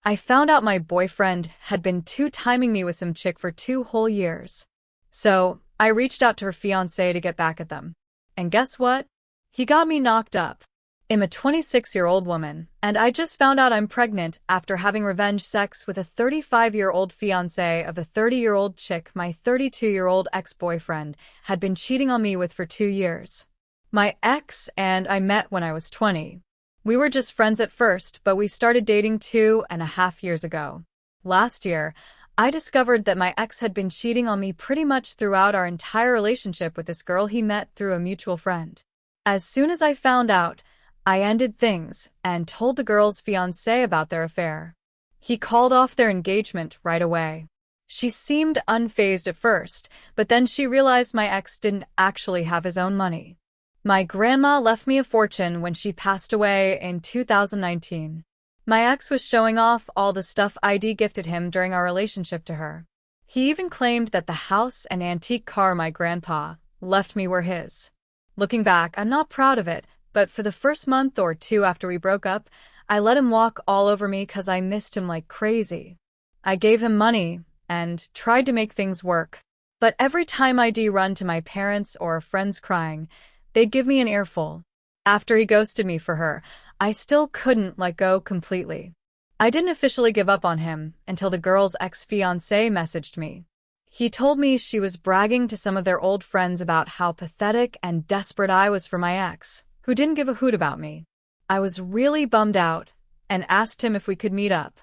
I found out my boyfriend had been two-timing me with some chick for 2 whole years. So, I reached out to her fiance to get back at them. And guess what? He got me knocked up. I'm a 26-year-old woman, and I just found out I'm pregnant after having revenge sex with a 35-year-old fiance of the 30-year-old chick my 32-year-old ex-boyfriend had been cheating on me with for 2 years. My ex and I met when I was 20. We were just friends at first, but we started dating 2.5 years ago. Last year, I discovered that my ex had been cheating on me pretty much throughout our entire relationship with this girl he met through a mutual friend. As soon as I found out, I ended things and told the girl's fiancé about their affair. He called off their engagement right away. She seemed unfazed at first, but then she realized my ex didn't actually have his own money. My grandma left me a fortune when she passed away in 2019. My ex was showing off all the stuff I'd gifted him during our relationship to her. He even claimed that the house and antique car my grandpa left me were his. Looking back, I'm not proud of it, but for the first month or two after we broke up, I let him walk all over me because I missed him like crazy. I gave him money and tried to make things work. But every time I'd run to my parents or friends crying, they'd give me an earful. After he ghosted me for her, I still couldn't let go completely. I didn't officially give up on him until the girl's ex-fiancé messaged me. He told me she was bragging to some of their old friends about how pathetic and desperate I was for my ex, who didn't give a hoot about me. I was really bummed out and asked him if we could meet up.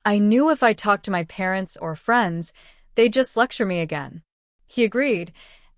I knew if I talked to my parents or friends, they'd just lecture me again. He agreed,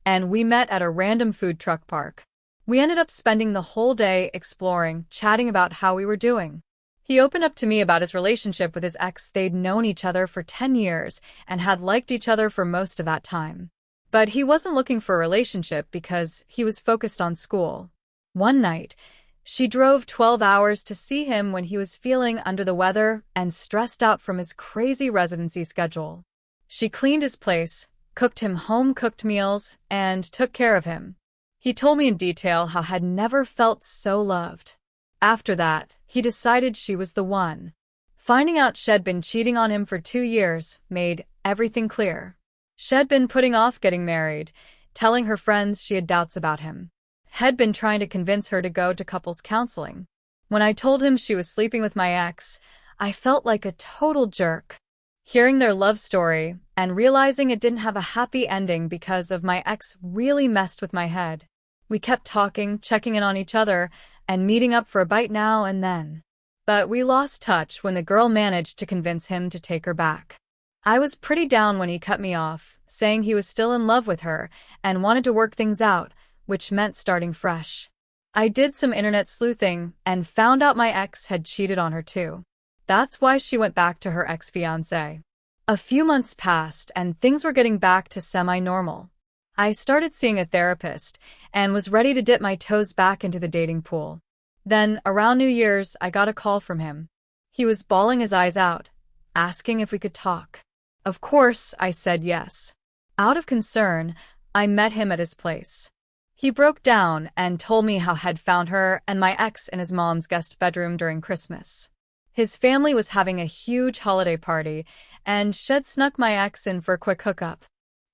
and we met at a random food truck park. We ended up spending the whole day exploring, chatting about how we were doing. He opened up to me about his relationship with his ex. They'd known each other for 10 years and had liked each other for most of that time. But he wasn't looking for a relationship because he was focused on school. One night, she drove 12 hours to see him when he was feeling under the weather and stressed out from his crazy residency schedule. She cleaned his place, cooked him home-cooked meals, and took care of him. He told me in detail how had never felt so loved. After that, he decided she was the one. Finding out she'd been cheating on him for 2 years made everything clear. She'd been putting off getting married, telling her friends she had doubts about him. Had been trying to convince her to go to couples counseling. When I told him she was sleeping with my ex, I felt like a total jerk. Hearing their love story and realizing it didn't have a happy ending because of my ex really messed with my head. We kept talking, checking in on each other, and meeting up for a bite now and then. But we lost touch when the girl managed to convince him to take her back. I was pretty down when he cut me off, saying he was still in love with her and wanted to work things out, which meant starting fresh. I did some internet sleuthing and found out my ex had cheated on her too. That's why she went back to her ex-fiancé. A few months passed and things were getting back to semi-normal. I started seeing a therapist and was ready to dip my toes back into the dating pool. Then, around New Year's, I got a call from him. He was bawling his eyes out, asking if we could talk. Of course, I said yes. Out of concern, I met him at his place. He broke down and told me how he'd found her and my ex in his mom's guest bedroom during Christmas. His family was having a huge holiday party, and she'd snuck my ex in for a quick hookup.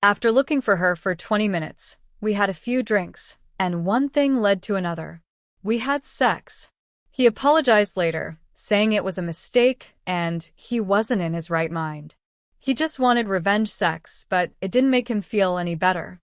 After looking for her for 20 minutes, we had a few drinks, and one thing led to another. We had sex. He apologized later, saying it was a mistake and he wasn't in his right mind. He just wanted revenge sex, but it didn't make him feel any better.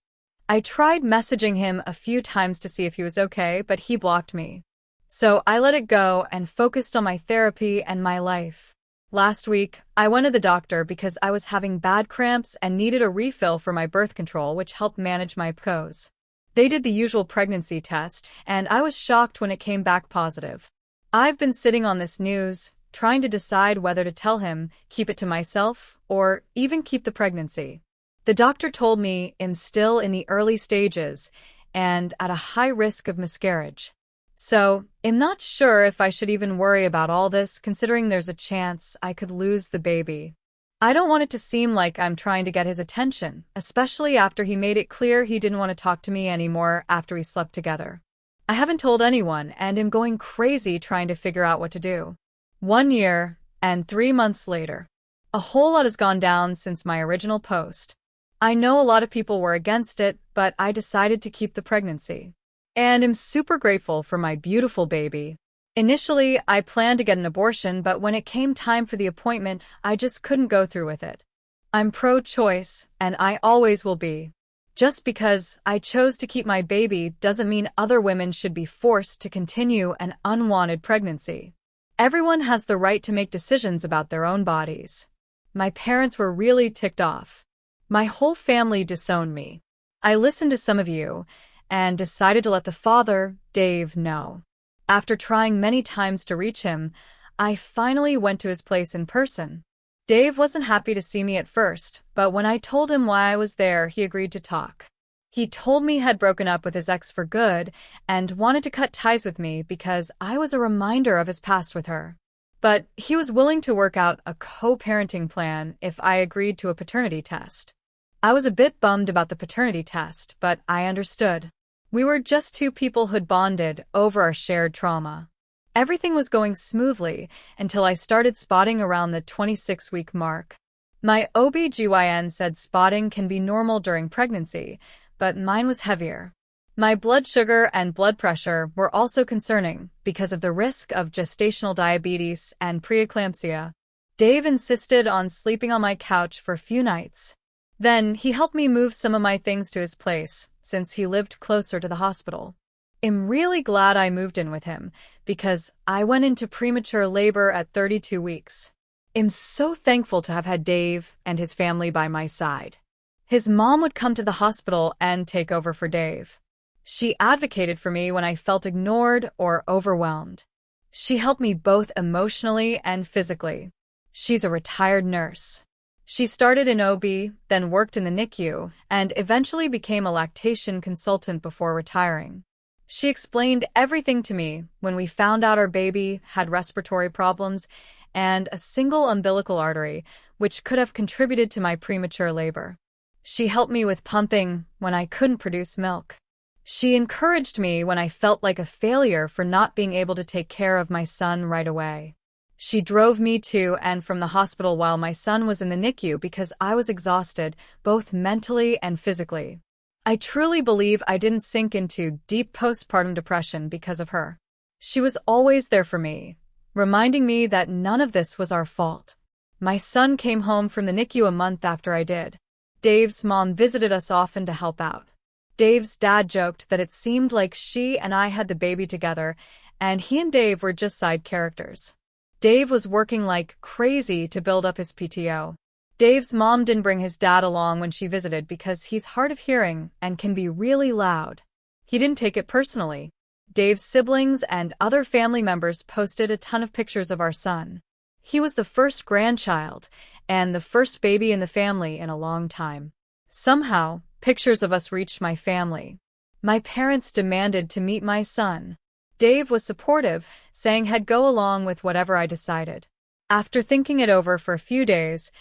I tried messaging him a few times to see if he was okay, but he blocked me. So I let it go and focused on my therapy and my life. Last week, I went to the doctor because I was having bad cramps and needed a refill for my birth control, which helped manage my PCOS. They did the usual pregnancy test, and I was shocked when it came back positive. I've been sitting on this news, trying to decide whether to tell him, keep it to myself, or even keep the pregnancy. The doctor told me I'm still in the early stages and at a high risk of miscarriage. So, I'm not sure if I should even worry about all this, considering there's a chance I could lose the baby. I don't want it to seem like I'm trying to get his attention, especially after he made it clear he didn't want to talk to me anymore after we slept together. I haven't told anyone, and am going crazy trying to figure out what to do. 1 year, And 3 months later, a whole lot has gone down since my original post. I know a lot of people were against it, but I decided to keep the pregnancy. And am super grateful for my beautiful baby. Initially, I planned to get an abortion, but when it came time for the appointment, I just couldn't go through with it. I'm pro-choice, and I always will be. Just because I chose to keep my baby doesn't mean other women should be forced to continue an unwanted pregnancy. Everyone has the right to make decisions about their own bodies. My parents were really ticked off. My whole family disowned me. I listened to some of you and decided to let the father, Dave, know. After trying many times to reach him, I finally went to his place in person. Dave wasn't happy to see me at first, but when I told him why I was there, he agreed to talk. He told me he had broken up with his ex for good and wanted to cut ties with me because I was a reminder of his past with her. But he was willing to work out a co-parenting plan if I agreed to a paternity test. I was a bit bummed about the paternity test, but I understood. We were just two people who'd bonded over our shared trauma. Everything was going smoothly until I started spotting around the 26-week mark. My OB/GYN said spotting can be normal during pregnancy, but mine was heavier. My blood sugar and blood pressure were also concerning because of the risk of gestational diabetes and preeclampsia. Dave insisted on sleeping on my couch for a few nights. Then he helped me move some of my things to his place, since he lived closer to the hospital. I'm really glad I moved in with him, because I went into premature labor at 32 weeks. I'm so thankful to have had Dave and his family by my side. His mom would come to the hospital and take over for Dave. She advocated for me when I felt ignored or overwhelmed. She helped me both emotionally and physically. She's a retired nurse. She started in OB, then worked in the NICU, and eventually became a lactation consultant before retiring. She explained everything to me when we found out our baby had respiratory problems and a single umbilical artery, which could have contributed to my premature labor. She helped me with pumping when I couldn't produce milk. She encouraged me when I felt like a failure for not being able to take care of my son right away. She drove me to and from the hospital while my son was in the NICU because I was exhausted, both mentally and physically. I truly believe I didn't sink into deep postpartum depression because of her. She was always there for me, reminding me that none of this was our fault. My son came home from the NICU a month after I did. Dave's mom visited us often to help out. Dave's dad joked that it seemed like she and I had the baby together, and he and Dave were just side characters. Dave was working like crazy to build up his PTO. Dave's mom didn't bring his dad along when she visited because he's hard of hearing and can be really loud. He didn't take it personally. Dave's siblings and other family members posted a ton of pictures of our son. He was the first grandchild and the first baby in the family in a long time. Somehow, pictures of us reached my family. My parents demanded to meet my son. Dave was supportive, saying he'd go along with whatever I decided. After thinking it over for a few days,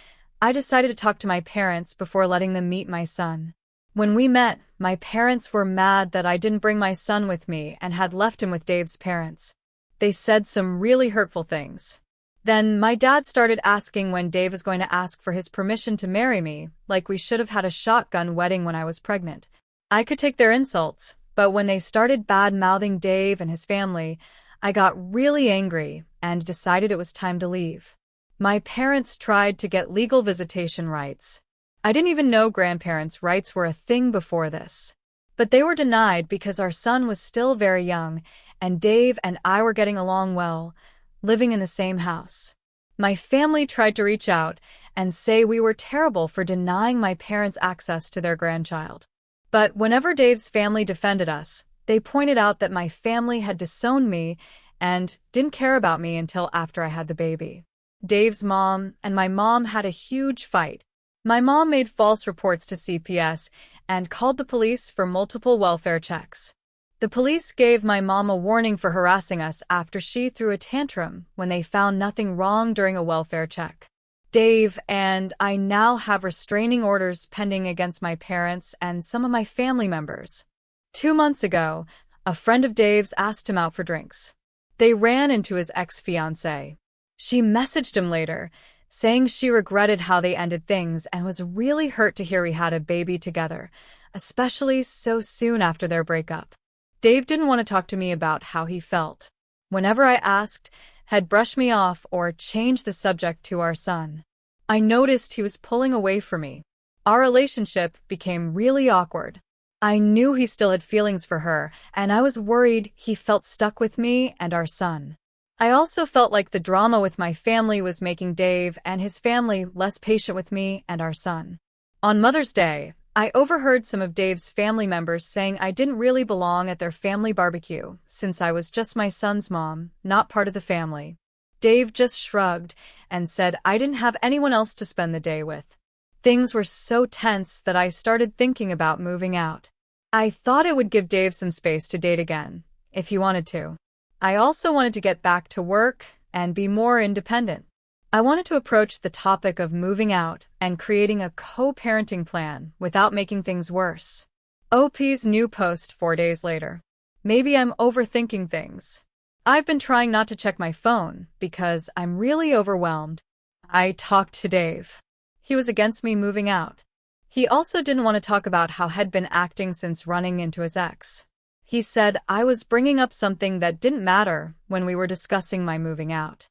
I decided to talk to my parents before letting them meet my son. When we met, my parents were mad that I didn't bring my son with me and had left him with Dave's parents. They said some really hurtful things. Then my dad started asking when Dave was going to ask for his permission to marry me, like we should have had a shotgun wedding when I was pregnant. I could take their insults, but when they started bad-mouthing Dave and his family, I got really angry and decided it was time to leave. My parents tried to get legal visitation rights. I didn't even know grandparents' rights were a thing before this. But they were denied because our son was still very young, and Dave and I were getting along well, living in the same house. My family tried to reach out and say we were terrible for denying my parents access to their grandchild. But whenever Dave's family defended us, they pointed out that my family had disowned me and didn't care about me until after I had the baby. Dave's mom and my mom had a huge fight. My mom made false reports to CPS and called the police for multiple welfare checks. The police gave my mom a warning for harassing us after she threw a tantrum when they found nothing wrong during a welfare check. Dave and I now have restraining orders pending against my parents and some of my family members. 2 months ago, a friend of Dave's asked him out for drinks. They ran into his ex-fiance. She messaged him later, saying she regretted how they ended things and was really hurt to hear we had a baby together, especially so soon after their breakup. Dave didn't want to talk to me about how he felt. Whenever I asked, had brushed me off or changed the subject to our son. I noticed he was pulling away from me. Our relationship became really awkward. I knew he still had feelings for her, and I was worried he felt stuck with me and our son. I also felt like the drama with my family was making Dave and his family less patient with me and our son. On Mother's Day, I overheard some of Dave's family members saying I didn't really belong at their family barbecue, since I was just my son's mom, not part of the family. Dave just shrugged and said I didn't have anyone else to spend the day with. Things were so tense that I started thinking about moving out. I thought it would give Dave some space to date again, if he wanted to. I also wanted to get back to work and be more independent. I wanted to approach the topic of moving out and creating a co-parenting plan without making things worse. OP's new post 4 days later. Maybe I'm overthinking things. I've been trying not to check my phone because I'm really overwhelmed. I talked to Dave. He was against me moving out. He also didn't want to talk about how he'd been acting since running into his ex. He said I was bringing up something that didn't matter when we were discussing my moving out.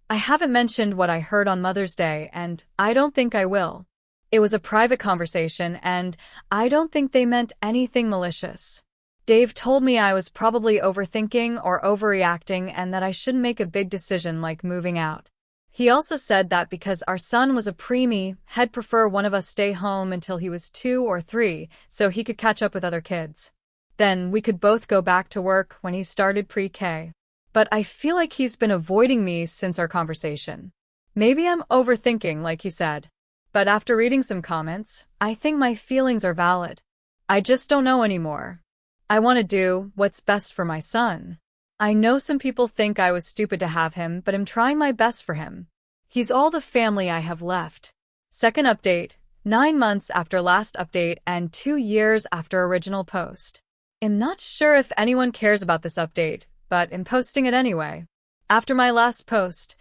I haven't mentioned what I heard on Mother's Day, and I don't think I will. It was a private conversation, and I don't think they meant anything malicious. Dave told me I was probably overthinking or overreacting and that I shouldn't make a big decision like moving out. He also said that because our son was a preemie, he'd prefer one of us stay home until he was 2 or 3 so he could catch up with other kids. Then we could both go back to work when he started pre-K. But I feel like he's been avoiding me since our conversation. Maybe I'm overthinking, like he said. But after reading some comments, I think my feelings are valid. I just don't know anymore. I want to do what's best for my son. I know some people think I was stupid to have him, but I'm trying my best for him. He's all the family I have left. Second update, 9 months after last update and 2 years after original post. I'm not sure if anyone cares about this update, but I'm posting it anyway. After my last post,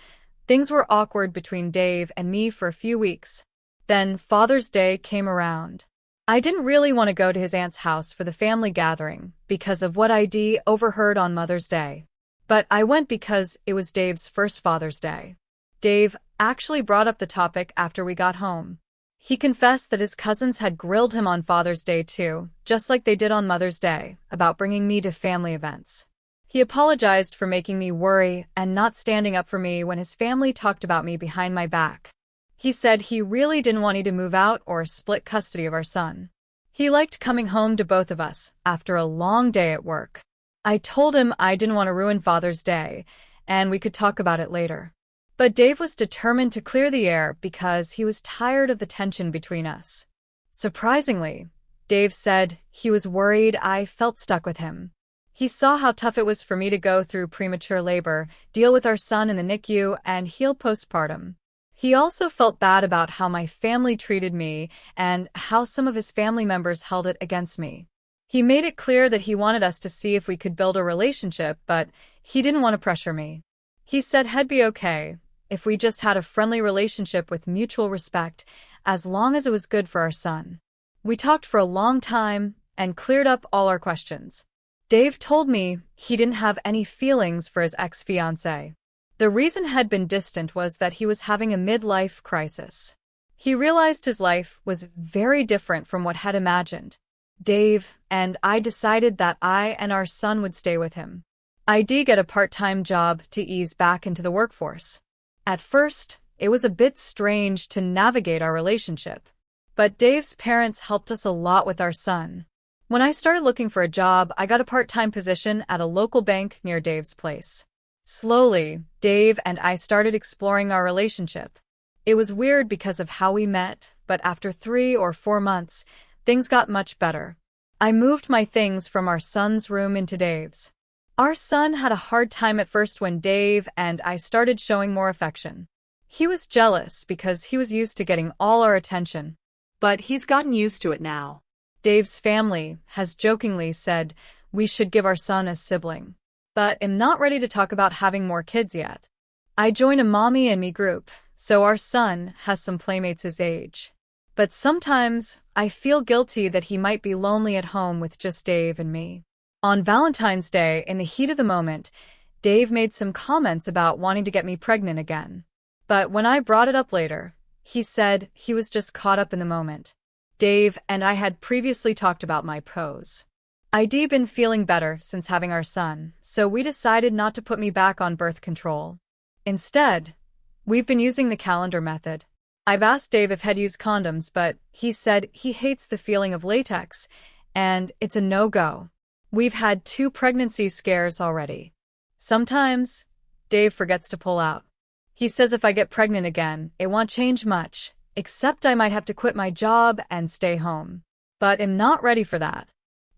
things were awkward between Dave and me for a few weeks. Then Father's Day came around. I didn't really want to go to his aunt's house for the family gathering because of what I overheard on Mother's Day. But I went because it was Dave's first Father's Day. Dave actually brought up the topic after we got home. He confessed that his cousins had grilled him on Father's Day too, just like they did on Mother's Day, about bringing me to family events. He apologized for making me worry and not standing up for me when his family talked about me behind my back. He said he really didn't want me to move out or split custody of our son. He liked coming home to both of us after a long day at work. I told him I didn't want to ruin Father's Day, and we could talk about it later. But Dave was determined to clear the air because he was tired of the tension between us. Surprisingly, Dave said he was worried I felt stuck with him. He saw how tough it was for me to go through premature labor, deal with our son in the NICU, and heal postpartum. He also felt bad about how my family treated me and how some of his family members held it against me. He made it clear that he wanted us to see if we could build a relationship, but he didn't want to pressure me. He said he'd be okay if we just had a friendly relationship with mutual respect, as long as it was good for our son. We talked for a long time and cleared up all our questions. Dave told me he didn't have any feelings for his ex-fiance. The reason he'd been distant was that he was having a midlife crisis. He realized his life was very different from what he'd imagined. Dave and I decided that I and our son would stay with him. I did get a part-time job to ease back into the workforce. At first, it was a bit strange to navigate our relationship. But Dave's parents helped us a lot with our son. When I started looking for a job, I got a part-time position at a local bank near Dave's place. Slowly, Dave and I started exploring our relationship. It was weird because of how we met, but after 3 or 4 months, things got much better. I moved my things from our son's room into Dave's. Our son had a hard time at first when Dave and I started showing more affection. He was jealous because he was used to getting all our attention. But he's gotten used to it now. Dave's family has jokingly said we should give our son a sibling. But I'm not ready to talk about having more kids yet. I join a mommy and me group, so our son has some playmates his age. But sometimes I feel guilty that he might be lonely at home with just Dave and me. On Valentine's Day, in the heat of the moment, Dave made some comments about wanting to get me pregnant again. But when I brought it up later, he said he was just caught up in the moment. Dave and I had previously talked about my pros. I'd been feeling better since having our son, so we decided not to put me back on birth control. Instead, we've been using the calendar method. I've asked Dave if he'd use condoms, but he said he hates the feeling of latex, and it's a no-go. We've had 2 pregnancy scares already. Sometimes, Dave forgets to pull out. He says if I get pregnant again, it won't change much, except I might have to quit my job and stay home. But I'm not ready for that.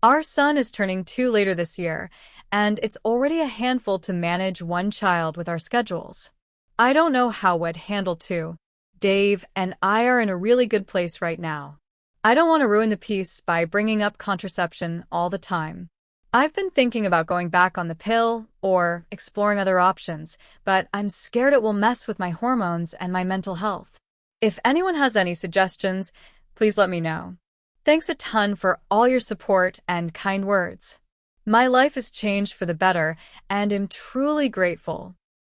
Our son is turning 2 later this year, and it's already a handful to manage 1 child with our schedules. I don't know how I'd handle 2. Dave and I are in a really good place right now. I don't want to ruin the peace by bringing up contraception all the time. I've been thinking about going back on the pill or exploring other options, but I'm scared it will mess with my hormones and my mental health. If anyone has any suggestions, please let me know. Thanks a ton for all your support and kind words. My life has changed for the better, and I'm truly grateful.